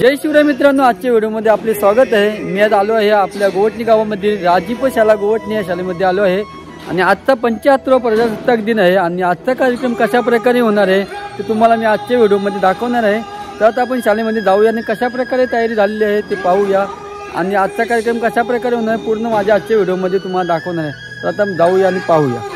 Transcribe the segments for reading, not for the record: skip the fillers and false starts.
जय शिवराय मित्रांनो, आजच्या व्हिडिओमध्ये आपले स्वागत आहे। मी आज आलो आहे आपल्या गोवटणी गावामध्ये राजीप शाला गोवटणी या शाळेमध्ये आलो आहे आणि आजचा 75वा प्रजासत्ताक दिन आहे आणि आजचा कार्यक्रम कशा प्रकारे होणार आहे ते तुम्हाला मी आजच्या व्हिडिओमध्ये दाखवणार आहे। तर आता आपण शाळेमध्ये जाऊया आणि कशा प्रकारे तयारी झालेली आहे ते पाहूया आणि आजचा कार्यक्रम कशा प्रकारे होणार आहे पूर्ण माझ्या आजच्या व्हिडिओमध्ये तुम्हाला दाखवणार आहे। तर आता जाऊया आणि पाहूया।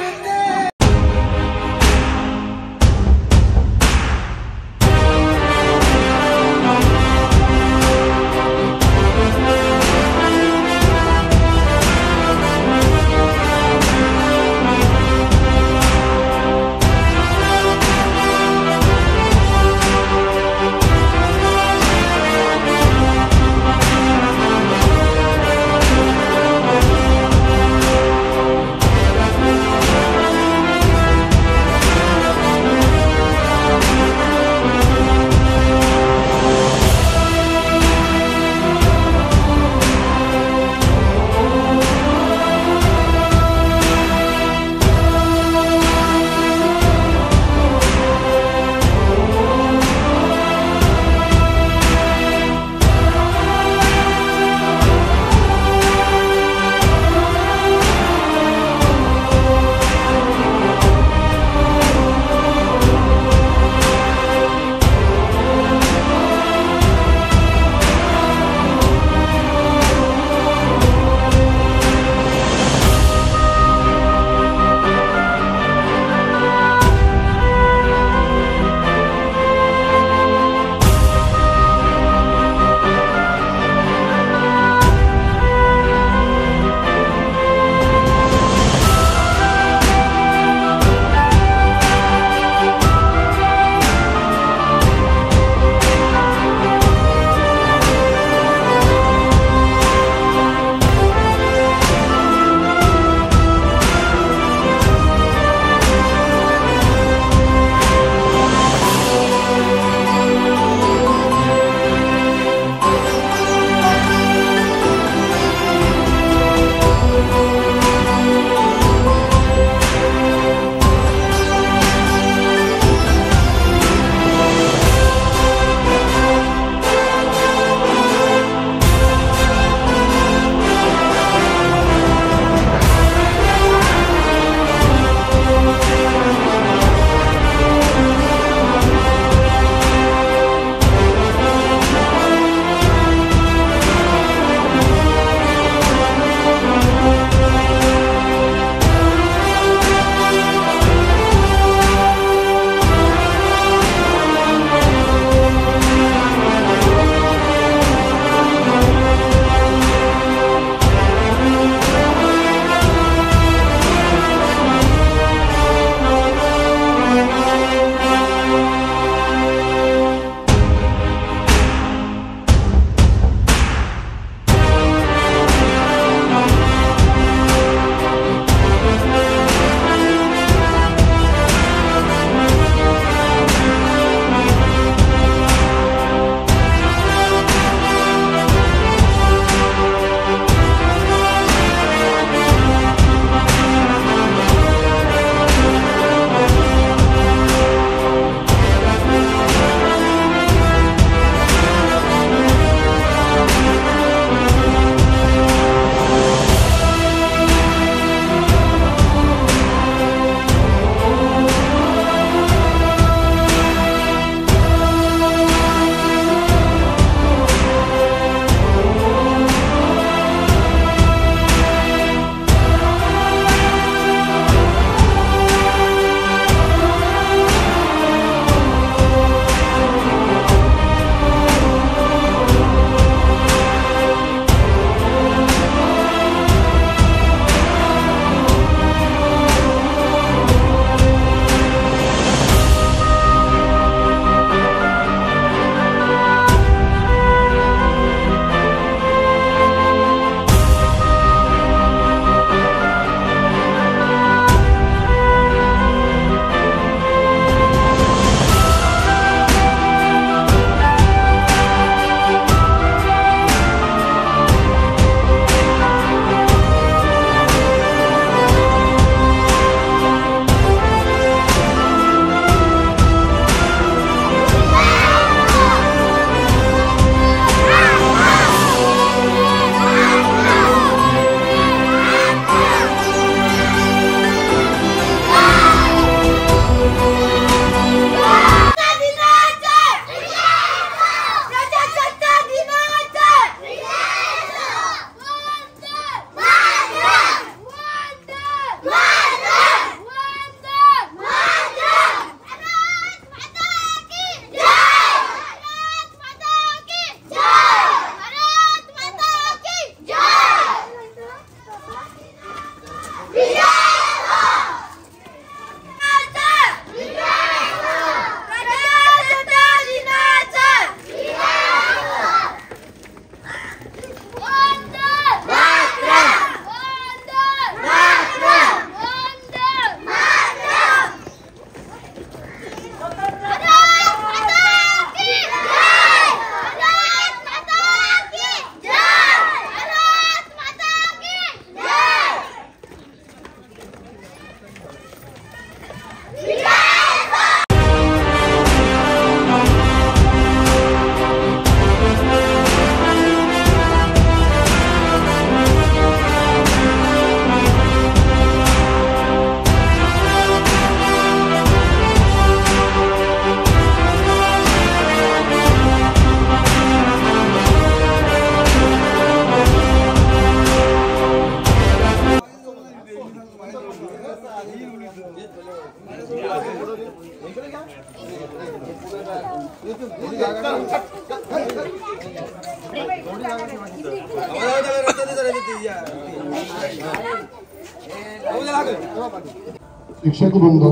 शिक्षक वृंद,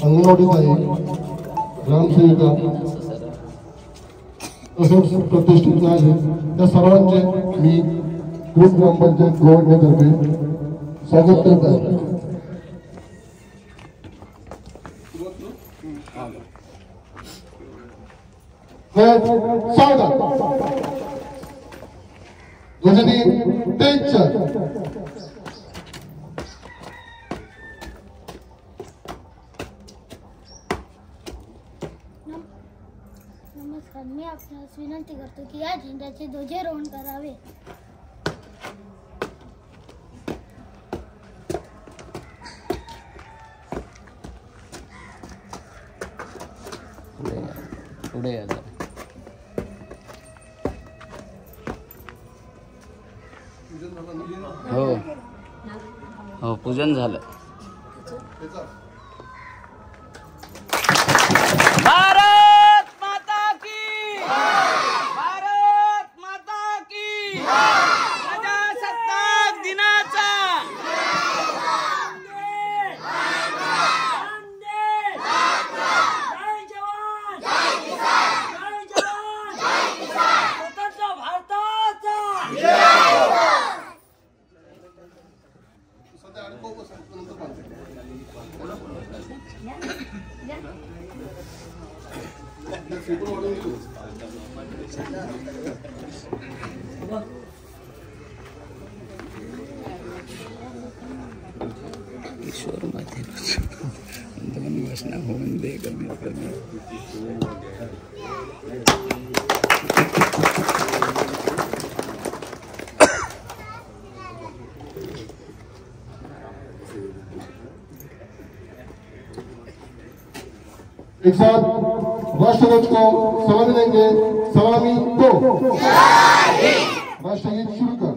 अंगणवाडी ताई, ग्रामसेविका तसेच प्रतिष्ठित आहे त्या सर्वांचे मी ग्रुप ग्रामपंचायत गोवडण्यातर्फे स्वागत करत आहे. गजनी टेंशन नमस्कार, मी आपणास विनंती करतो की या झेंड्याचे ध्वजारोहण करावे. पुढे हो हो पूजन झालं. भारत माता की, भारत माता की, प्रजासत्ताक दिनाचा किशोर मध्ये दोन बसना होऊन दे कमीत कमी. एक साथ राष्ट्रध्वज को सलामी देंगे. सलामी दो. राष्ट्रगीत शुरू कर.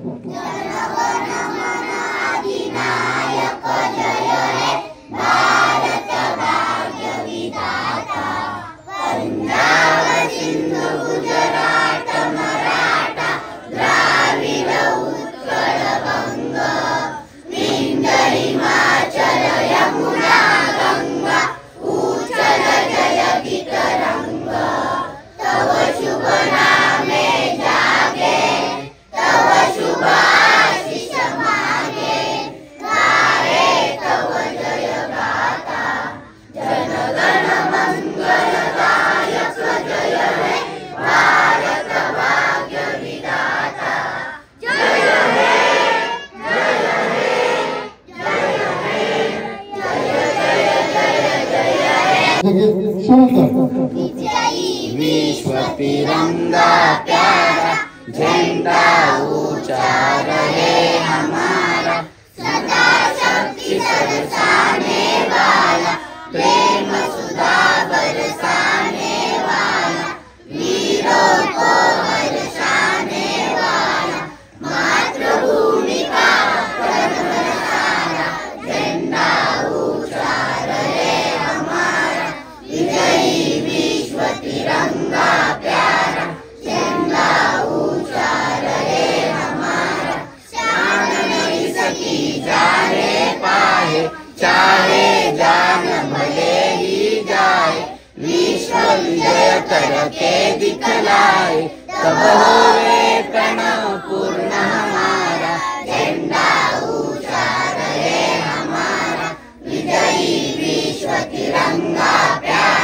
विश्व तिरंगा प्यारा, झंडा ऊंचा रहे हमारा, सदा शक्ति बरसाने वाला, प्रेम सुधा बरसाने वाला, वीरों को बरसाने वाला, मातृभूमि का प्रण बरसाना, झंडा ऊंचा रहे हमारा, विजयी विश्व तिरंगा प्यारा, झंडा ऊंचा रहे हमारा, शान नहीं सकी जाने पाए, चाहे जान भले ही जाए, विश्व विजय करके दिखलाए, तब होवे प्रण पूर्ण हमारा, झंडा ऊंचा रहे हमारा, विजयी विश्व तिरंगा प्यारा.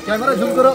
कॅमेरा झूम करो.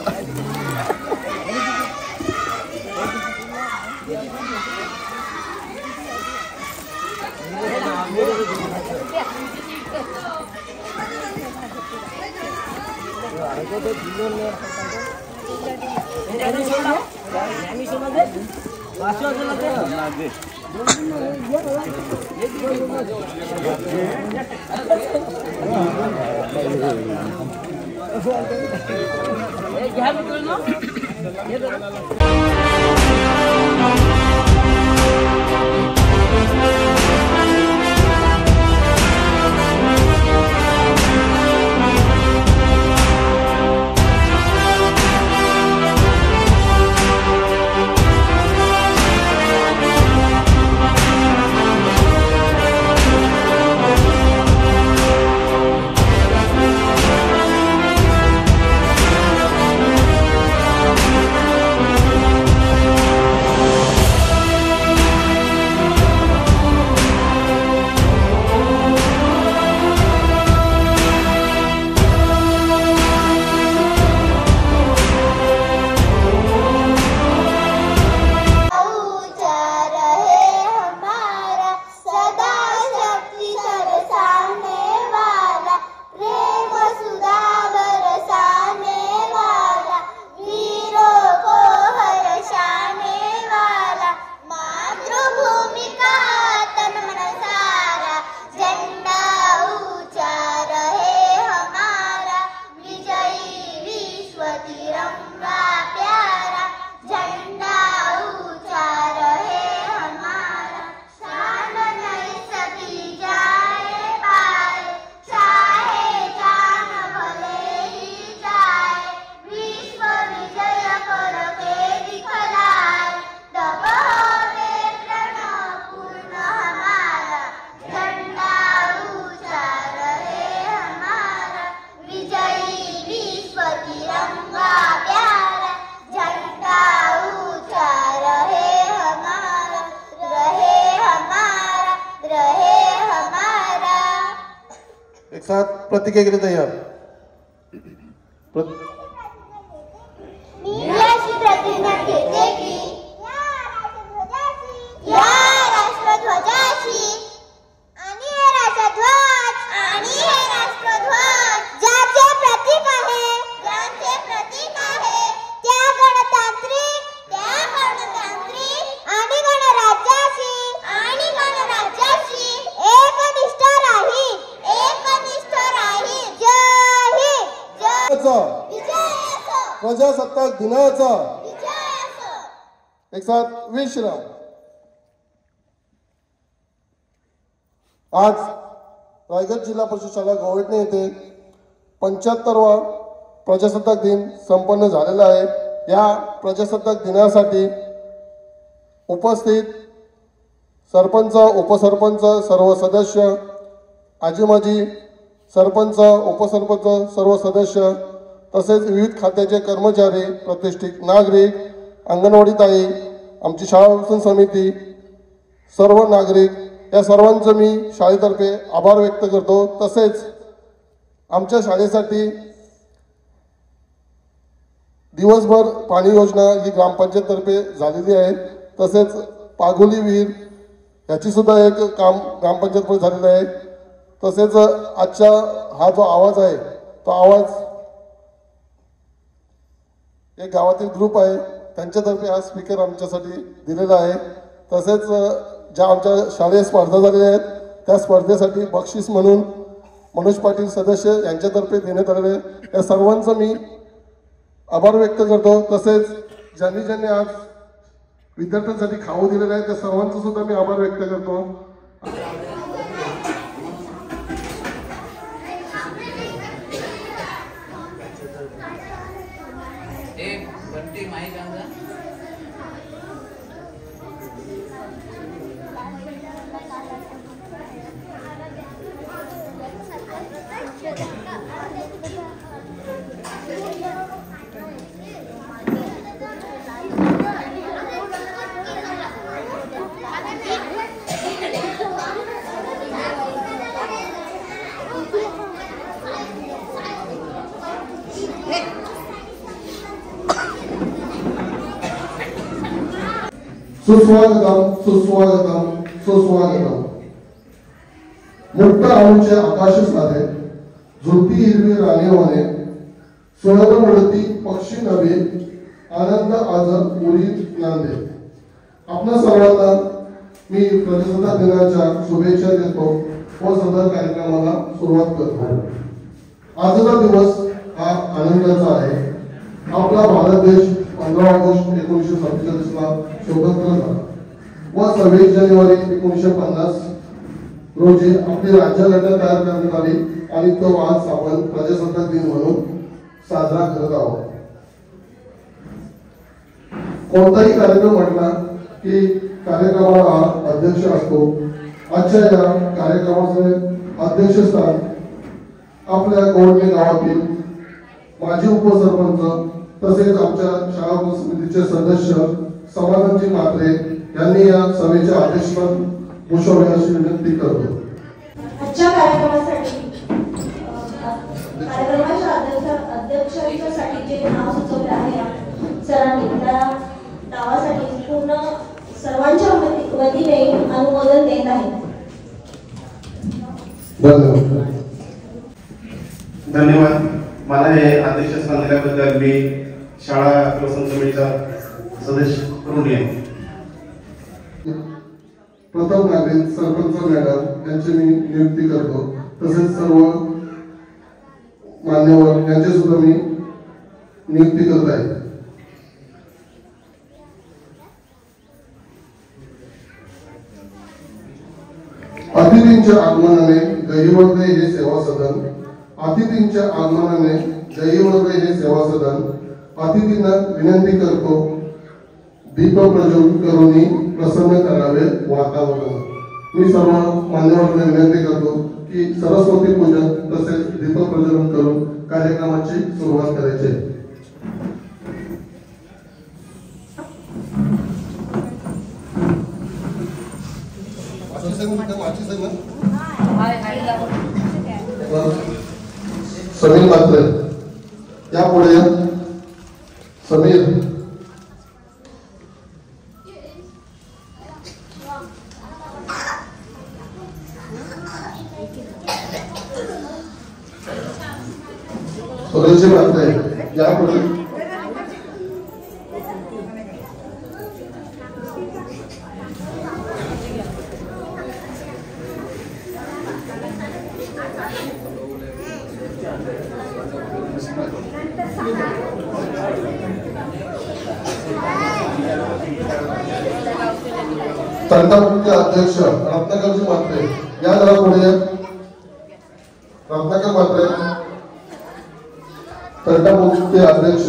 एक साथ प्रतिज्ञा के लिए तैयार. प्रतिज्ञा घेते की या राष्ट्रध्वजाशी आणि हे राष्ट्रध्वज ज्याचे प्रतीक आहे त्या गणतांत्रिक आणि गणराज्याशी एकनिष्ठ राहील. जय हिंद. प्रजासत्ताक दिनाचा एक साथ विश्राम. आज रायगड जिल्हा परिषद शाळा गोवटणे येथे 75वा प्रजासत्ताक दिन संपन्न झालेला आहे. या प्रजासत्ताक दिनासाठी उपस्थित सरपंच, उपसरपंच, सर्व सदस्य, आजीमाजी, सरपंच, उपसरपंच, सर्व सदस्य, तसेच विविध खात्याचे कर्मचारी, प्रतिष्ठित नागरिक, अंगणवाडी ताई, आमची शाळा व्यवस्थापन समिती, सर्व नागरिक, या सर्वांचं मी शाळेतर्फे आभार व्यक्त करतो. तसेच आमच्या शाळेसाठी दिवसभर पाणी योजना ही ग्रामपंचायततर्फे झालेली आहे. तसेच पागोली विहीर याची सुद्धा एक काम ग्रामपंचायतमध्ये झालेलं आहे. तसेच आजचा हा जो आवाज आहे तो आवाज एक गावातील ग्रुप आहे त्यांच्यातर्फे हा स्पीकर आमच्यासाठी दिलेला आहे. तसेच ज्या आमच्या शालेय स्पर्धा झालेल्या आहेत त्या स्पर्धेसाठी बक्षीस म्हणून मनोज पाटील सदस्य यांच्यातर्फे देण्यात आलेले आहे. या सर्वांचं मी आभार व्यक्त करतो. तसेच ज्यांनी आज विद्यार्थ्यांसाठी खाऊ दिलेलं आहे त्या सर्वांचा सुद्धा मी आभार व्यक्त करतो. सुस्वागतम सुस्वागतम सुस्वागतम. मुक्त आऊचे आकाश साधे झुलती हिरवी राणीवाने सोहर मुळती पक्षी नवे आनंद आज उरीत नांदे. आपल्या सर्वांना मी प्रजासत्ताक दिनाच्या शुभेच्छा देतो व सदर कार्यक्रमाला सुरुवात करतो. आजचा दिवस हा आनंदाचा आहे. आपला भारत देश 15 ऑगस्ट 1947 ला स्वतंत्र झाला व 26 जानेवारी 1950 रोजी आपली राज्यघटना तयार करण्यात आली आणि तो आज आपण प्रजासत्ताक दिन म्हणून साजरा करत आहोत. कोणताही कार्यक्रम म्हटला की कार्यक्रमाला हा अध्यक्ष असतो. आजच्या या कार्यक्रमाचे अध्यक्षस्थान आपल्या गोवटणे गावातील माजी उपसरपंच तसेच आमच्या शाळा समितीचे सदस्य समाधानजी म्हात्रे यांनी या सभेचे अध्यक्षपद भूषवण्याची विनंती करतो. आजच्या कार्यक्रमाच्या अध्यक्षासाठी जे नाव सुचवले आहे सरांनी त्या नावासाठी पूर्ण सर्वांच्या वतीने अनुमोदन देत आहे. धन्यवाद. मला हे अध्यक्षस्थान दिल्याबद्दल मी शाळा प्रशासन समितीचा सदस्य करून घेईन. प्रथम नागरिक सरपंच मॅडम यांची मी नियुक्ती करतो. तसेच सर्व मान्यवर यांची सुद्धा मी नियुक्ती करत आहे. अतिथींच्या आगमनाने गहिवरते हे सेवा सदन. अतिथींच्या आगमनाने गहिवरते हे सेवा सदन. अतिथींना विनंती करतो दीप प्रज्वलित करून प्रसन्न करावे वातावरण. मी सर्व मान्यवरांना विनंती करतो की सरस्वती पूजन तसेच दीप प्रज्वलन करून कार्यक्रमाची सुरुवात करायची. समीर मात्र यापुढे समीर सुरेश मात्र यापुढे तंटामुक्ती अध्यक्ष रत्नाकरजी म्हात्रे या जरा पुढे. रत्नाकर म्हात्रे तंटामुक्ती अध्यक्ष.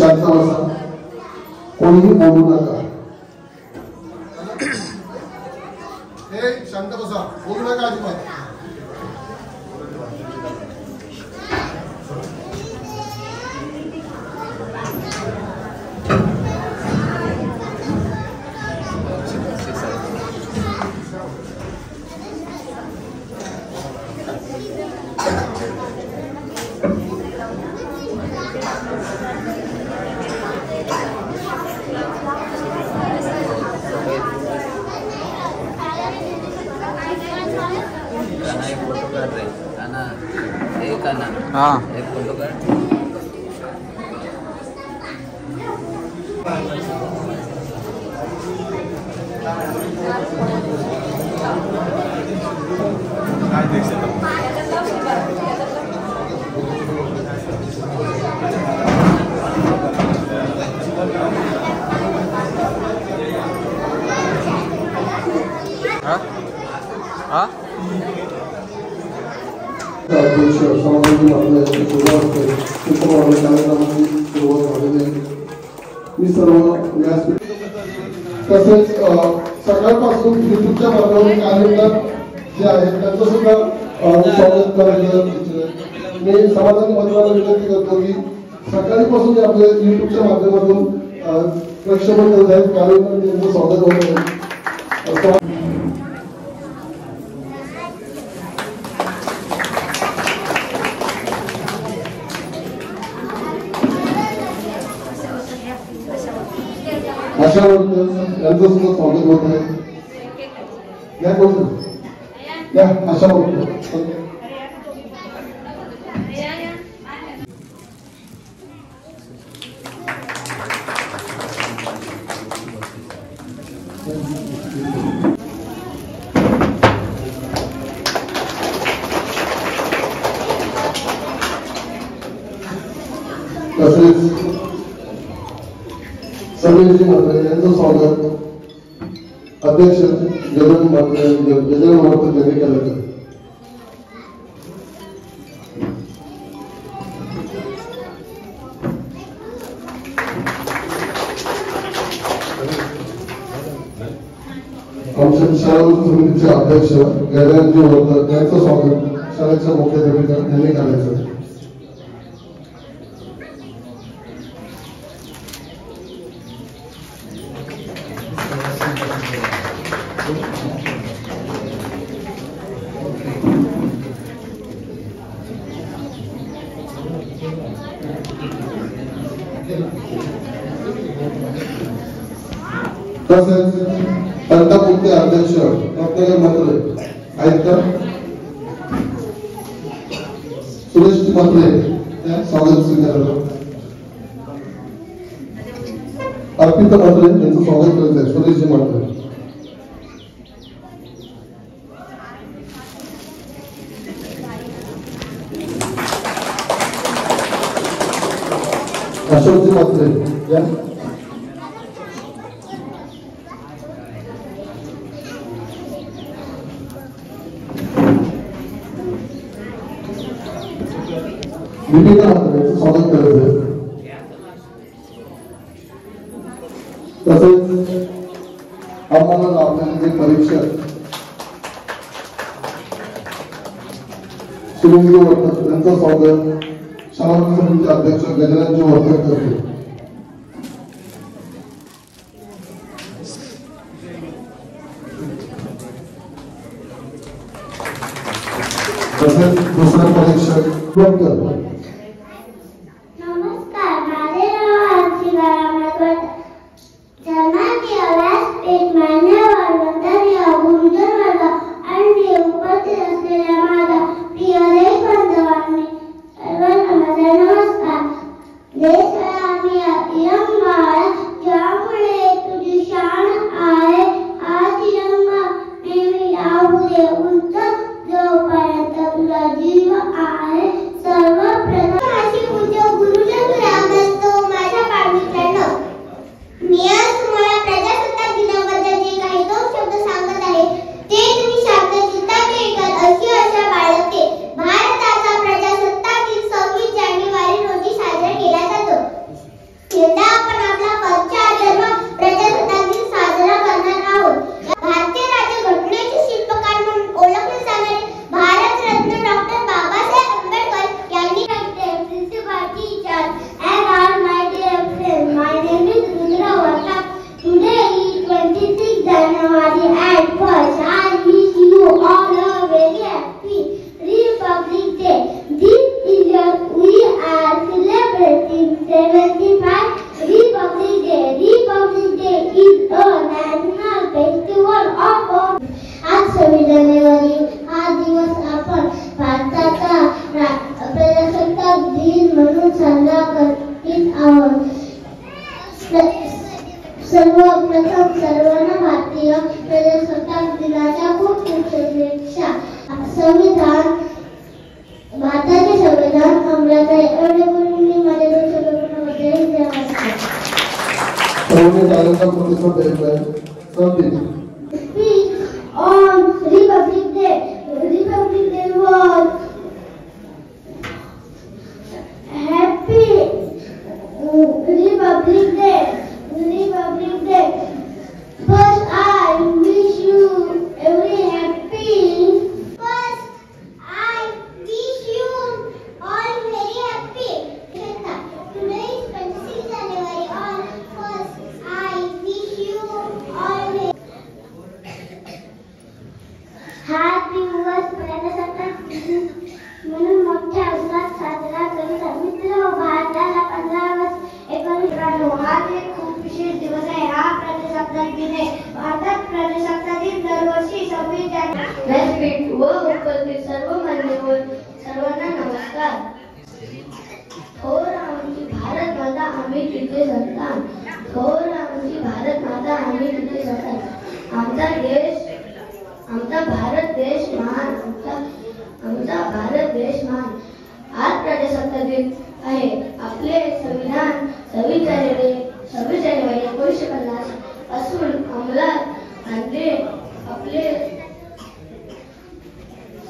शांत बसा. कोणीही बोलू नका. शांत बसा. बोलू नका अजिबात. हाँ एक फोटो कर. अध्यक्ष समाजाची आपल्या सुरुवात कार्यक्रमाची सुरुवात झालेली आहे. मी सर्व व्यासपीठ तसेच सकाळपासून युट्यूबच्या माध्यमातून कार्यक्रम जे आहेत त्यांचं सुद्धा स्वागत करायचं मी समाजाच्या माध्यमातून विनंती करतो की सकाळीपासून जे आपल्या युट्यूबच्या माध्यमातून प्रक्षेपण करत आहेत कार्यक्रम त्यांचं स्वागत होत आहे. आशा वर्कर यांचं सुद्धा स्वागत होत आहे. या कोण या आशा वर्कर तसेच समीरजी म्हात्रे यांचं स्वागत अध्यक्ष गजानन म्हात्रे यांनी केलं. आमच्या शाळा समितीचे अध्यक्ष गजाननजी म्हात्रे यांचं स्वागत शाळेच्या मुख्याध्यापिका यांनी करायचं. तसेच तंटामुक्ती अध्यक्ष रत्नाकर म्हात्रे आहेत का सुरेशजी म्हात्रे स्वागत स्वीकारलं. अर्पिता म्हात्रे यांचं स्वागत करत आहे सुरेशजी म्हात्रे. अशोकजी म्हात्रे या दीपिका म्हात्रे स्वागत करत आहे. तसेच आम्हाला लाभलेले जे परीक्षक शिवंगी वर्कर यांचं स्वागत शाळा समितीचे अध्यक्ष गजाननजी वर्कर करते. तसेच दुसरे परीक्षक वर्कर सर्वप्रथम सर्वांना भारतीय संविधान भारताचे संविधान अमरावती एवढे बोलून मी माझ्या दोन शब्दांमध्ये जय महाराष्ट्र. सर्वांनी तालीचा प्रतिसाद द्यायचा आहे. Sandeep Speak on Republic Day. Republic Day was happy Republic Day. Republic Day. First, I wish you every happy. First, I wish you all very happy. Today is 26 January. On first, I wish you all very हा दिवस प्रजासत्ताक दिन म्हणून मोठ्या उत्साहात साजरा करतात. मित्र भारताला 15 ऑगस्ट 1991 हा एक खूप विशेष दिवस आहे. हा प्रजासत्ताक दिन आहे. भारतात प्रजासत्ताक दिन दरवर्षी 26 जानेवारी. व्यासपीठ व उपस्थित सर्व मान्यवर सर्वांना नमस्कार. थोर आमची भारत माता आम्ही तिचे संतान. थोर आमची भारत माता आम्ही तिचे संतान. आमचा भारत देश महान. आमचा भारत देश महान. आज प्रजासत्ताक दिन आहे. आपले संविधान 26 जानेवारी 1950 पासून अंमलात आणले. आपले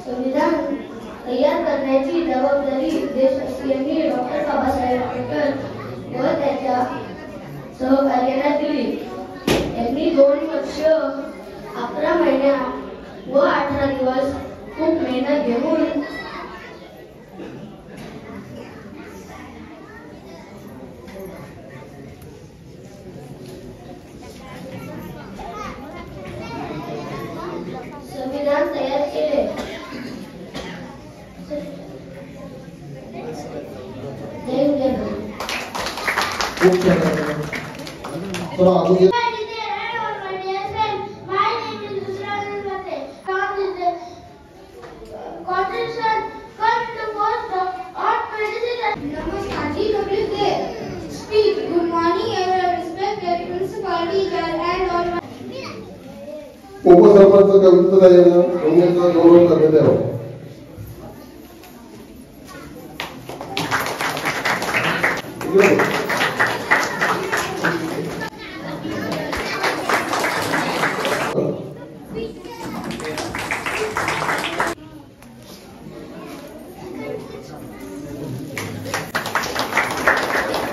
संविधान तयार करण्याची जबाबदारी देशवासियांनी डॉक्टर बाबासाहेब आंबेडकर व त्याच्या सहकार्याला दिली. त्यांनी 2 वर्ष 11 महिन्या व 18 दिवस खूप मेहनत घेऊन संविधान तयार केले. उपसरपंच कविताताई यांना गौरव करण्यात यावा.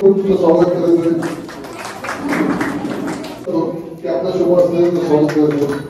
खूप स्वागत करायचं की आपल्या सोबत असलेलं स्वागत करायचं.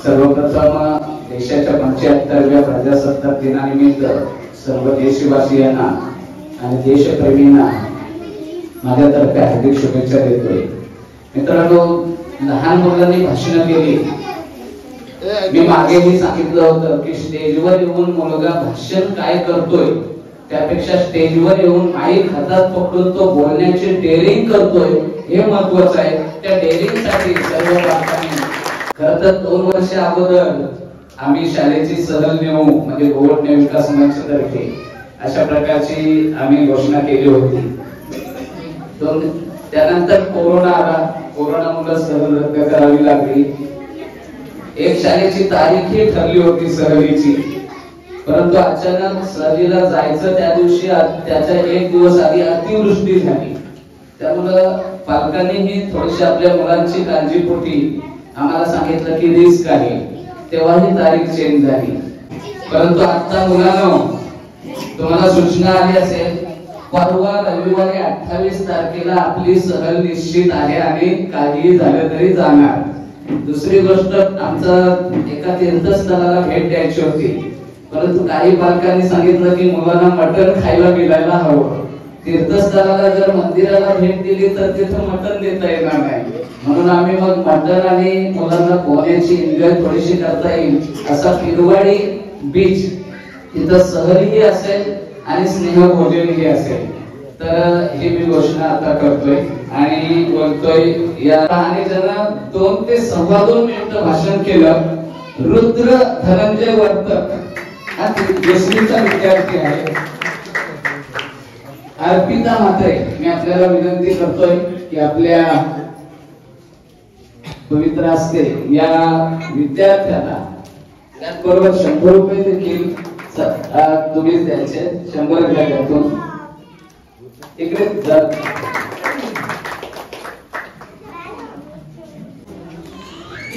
सर्वप्रथम देशाच्या 75व्या प्रजासत्ताक दिनानिमित्त सर्व देशवासियांना आणि देशप्रेमींना माझ्यातर्फे हार्दिक शुभेच्छा देतोय. मित्रांनो, लहान मुलांनी भाषण केली. मी मागेही सांगितलं होतं की स्टेजवर येऊन मुलगा भाषण काय करतोय त्यापेक्षा स्टेजवर येऊन माईक हातात पकडून तो बोलण्याची डेअरिंग करतोय हे महत्वाचं आहे. त्या डेअरिंग साठी सर्व बालकांनी खरं तर 2 वर्ष अगोदर आम्ही शाळेची सहल नेऊ म्हणजे गोवटणे विकास मंचतर्फे अशा प्रकारची आम्ही घोषणा केली होती. त्यानंतर कोरोना आला. कोरोनामुळे सहल रद्द करावी लागली. एक शाळेची तारीखही ठरली होती सहलीची, परंतु अचानक सहलीला जायचं त्या दिवशी त्याच्या 1 दिवस आधी अतिवृष्टी झाली. त्यामुळं पालकांनीही थोडीशी आपल्या मुलांची काळजीपोटी आम्हाला सांगितलं की रिस्क आहे. तेव्हाही तारीख चेंज झाली. परंतु आता मुलांनो, तुम्हाला सूचना आली असेल, परवा रविवारी 28 तारखेला आपली सहल निश्चित आहे आणि काहीही झालं तरी जाणार. दुसरी गोष्ट, आमचं एका तीर्थस्थळाला भेट द्यायची होती, परंतु काही पालकांनी सांगितलं की मुलांना मटण खायला मिळायला हवं. तीर्थस्थळाला जर मंदिराला भेट दिली तर तिथं मटण देता येणार नाही, म्हणून आम्ही मग मटण आणि मुलांना पोहण्याची एन्जॉय थोडीशी करता येईल असा पिरवाडी बीच तिथं सहलीही असेल आणि स्नेहभोजनही असेल, तर ही मी घोषणा आता करतोय आणि बोलतोय. या आणि जरा 2 ते 2.25 मिनिटं भाषण केलं. रुद्र धनंजय वर्तक हा देशनीचा विद्यार्थी आहे. अर्पिता मात्रे, मी आपल्याला विनंती करतोय की आपल्या पवित्र असते या विद्यार्थ्याला त्याचबरोबर 100 रुपये देखील तुम्हीच द्यायचे. 100 रुपयातून इकडे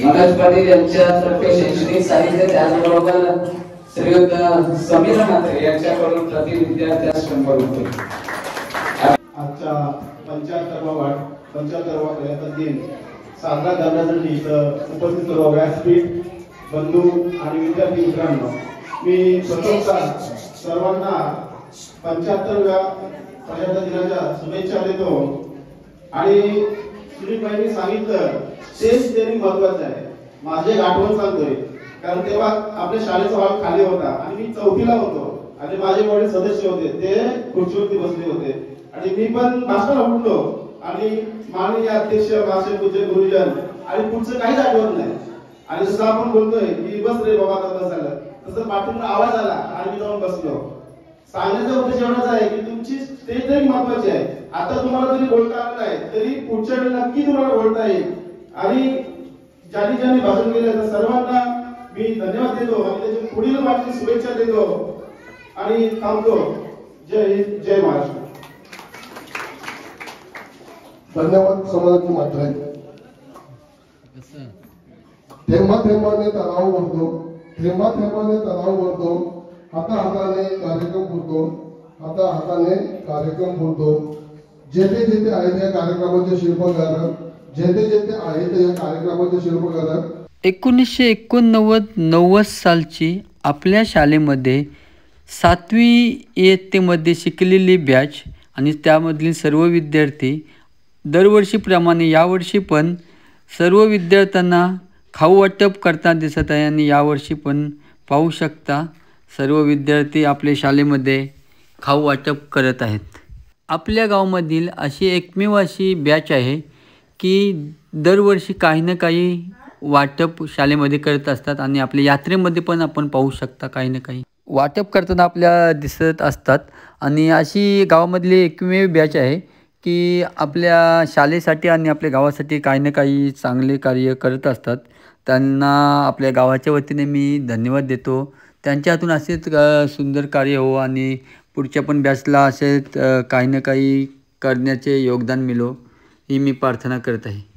मनोज पाटील यांच्यातर्फे शैक्षणिक साहित्य, त्याचबरोबर श्रीयुत समीर मात्रे यांच्याकडून प्रति विद्यार्थ्यास 100 रुपये. आजच्या 75वा पर्यटन दिन साजरा करण्यासाठी इथं उपस्थित सर्व व्यासपीठ बंधू आणि विद्यार्थी मित्रांनो, मी प्रथमतः सर्वांना 75व्या पर्यटन दिनाच्या शुभेच्छा देतो. आणि सुनीलबाईंनी सांगितलं तेच त्यांनी महत्वाचं आहे. माझे एक आठवण सांगतोय, कारण तेव्हा आपल्या शाळेचा हॉल खाली होता आणि मी 4थीला होतो आणि माझे वडील सदस्य होते, ते खुर्चीवरती बसले होते आणि मी पण भाषण उठलो आणि माननीय अध्यक्ष मासे पूज्य गुरुजन आणि पुढचं काहीच आठवत नाही. आणि जसं आपण बोलतोय की बस रे बाबा आता बस झालं, तसं पाठून आवाज आला आणि मी जाऊन बसलो. सांगण्याचा उद्देश एवढाच आहे की तुमची स्टेज तरी महत्वाची आहे. आता तुम्हाला जरी बोलता आलं नाही तरी पुढच्या वेळी नक्की तुम्हाला बोलता येईल. आणि ज्यांनी भाषण केलं त्या सर्वांना मी धन्यवाद देतो आणि त्याच्या पुढील वाटची शुभेच्छा देतो आणि थांबतो. जय हिंद, जय महाराष्ट्र. धन्यवाद समाजाची मात्र आहे. थेंबा थेंबाने तलाव भरतो, थेंबा थेंबाने तलाव भरतो, हाताने कार्यक्रम पुरतो, हाताने कार्यक्रम पुरतो. जेथे जेथे आहेत या कार्यक्रमाचे शिल्पकार, जेथे जेथे आहेत या कार्यक्रमाचे शिल्पकार. 1989 सालची आपल्या शाळेमध्ये 7वी इयत्तेमध्ये शिकलेली बॅच आणि त्यामधील सर्व विद्यार्थी दरवर्षीप्रमाणे यावर्षी पण सर्व विद्यार्थ्यांना खाऊ वाटप करताना दिसत आहे. आणि यावर्षी पण पाहू शकता सर्व विद्यार्थी आपल्या शाळेमध्ये खाऊ वाटप करत आहेत. आपल्या गावामधील अशी एकमेव अशी बॅच आहे की दरवर्षी काही ना काही वाटप शाळेमध्ये करत असतात आणि आपल्या यात्रेमध्ये पण आपण पाहू शकता काही ना काही वाटप करताना आपल्या दिसत असतात. आणि अशी गावामधली एकमेव बॅच आहे की आपल्या शाळेसाठी आणि आपल्या गावासाठी काही ना काही चांगले कार्य करत असतात. त्यांना आपल्या गावाच्या वतीने मी धन्यवाद देतो. त्यांच्या हातून असेच सुंदर कार्य हो आणि पुढच्या पण बॅचला असेच काही ना काही करण्याचे योगदान मिळो ही मी प्रार्थना करत आहे.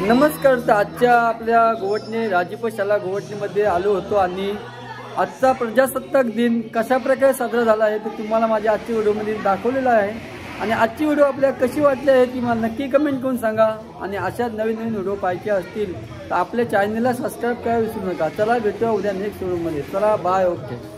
नमस्कार. तर आजच्या आपल्या गोवटणे राजीप शाला गोवटणीमध्ये आलो होतो आणि आजचा प्रजासत्ताक दिन कशा प्रकारे साजरा झाला आहे ते तुम्हाला माझ्या आजच्या व्हिडिओमध्ये दाखवलेला आहे. आणि आजची व्हिडिओ आपल्याला कशी वाटली आहे ती मला नक्की कमेंट करून सांगा. आणि अशाच नवीन नवीन व्हिडिओ पाहायचे असतील तर आपल्या चॅनलला सबस्क्राईब करायला विसरू नका. चला भेटूया उद्या नेक्स्ट व्हिडिओमध्ये. चला बाय. ओके.